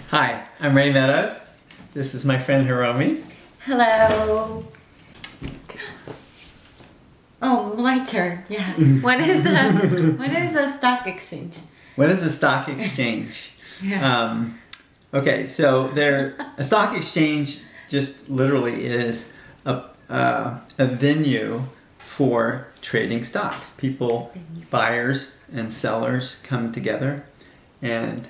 Hi, I'm Ray Meadows. This is my friend Hiromi. Hello. Oh, my turn. Yeah. What is a stock exchange? What is a stock exchange? Yeah. Okay, so a stock exchange just literally is a venue for trading stocks. People, buyers and sellers come together and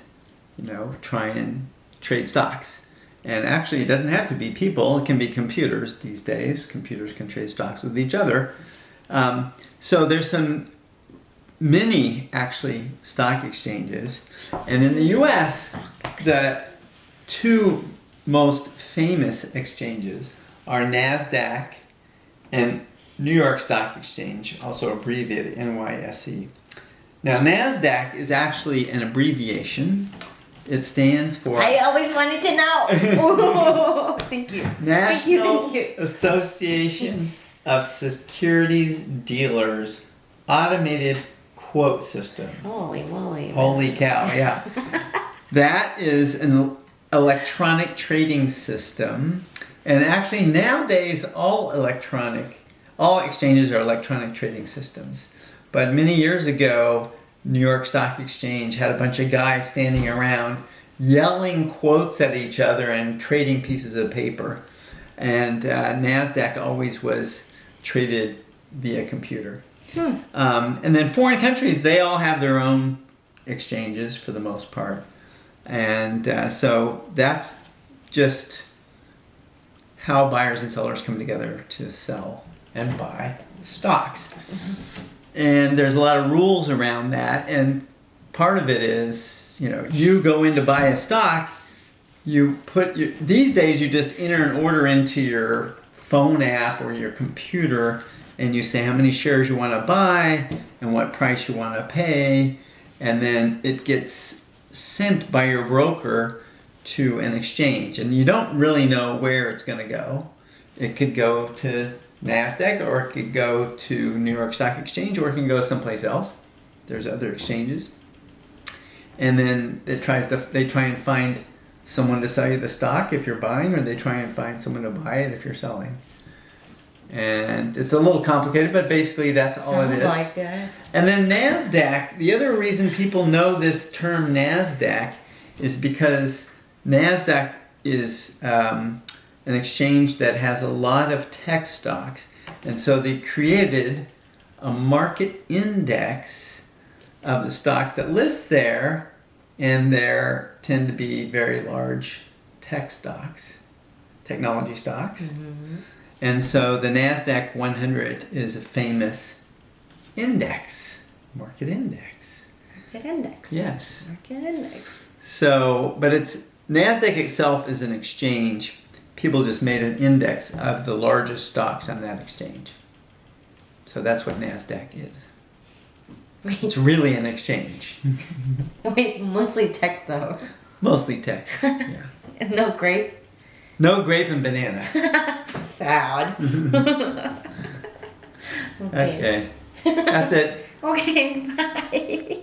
try and trade stocks. And actually, it doesn't have to be people. It can be computers these days. Computers can trade stocks with each other. So there's many actually stock exchanges. And in the U.S., the two most famous exchanges are NASDAQ and New York Stock Exchange, also abbreviated NYSE. Now, NASDAQ is actually an abbreviation. It stands for... I always wanted to know. Thank you. National Thank you. Association of Securities Dealers Automated Quote System. Holy moly. Holy cow, yeah. That is an electronic trading system. And actually nowadays all exchanges are electronic trading systems. But many years ago, New York Stock Exchange had a bunch of guys standing around yelling quotes at each other and trading pieces of paper. And NASDAQ always was traded via computer. And then foreign countries, they all have their own exchanges for the most part. And so that's just how buyers and sellers come together to sell and buy stocks. And there's a lot of rules around that. And part of it is, you go in to buy a stock, these days you just enter an order into your phone app or your computer, and you say how many shares you want to buy and what price you want to pay, and then it gets sent by your broker to an exchange, and you don't really know where it's going to go. It could go to NASDAQ, or it could go to New York Stock Exchange, or it can go someplace else. There's other exchanges. And then they try and find someone to sell you the stock if you're buying, or they try and find someone to buy it if you're selling. And it's a little complicated, but basically that's all it is. Sounds like it. And then NASDAQ, the other reason people know this term NASDAQ is because NASDAQ is an exchange that has a lot of tech stocks. And so they created a market index of the stocks that list there, and there tend to be very large tech stocks, technology stocks. Mm-hmm. And so the NASDAQ 100 is a famous index, market index. Market index. Yes. Market index. So, but NASDAQ itself is an exchange. People just made an index of the largest stocks on that exchange. So that's what NASDAQ is. Wait. It's really an exchange. Wait, mostly tech though. Mostly tech, yeah. No grape? No grape and banana. Sad. Okay. That's it. Okay, bye.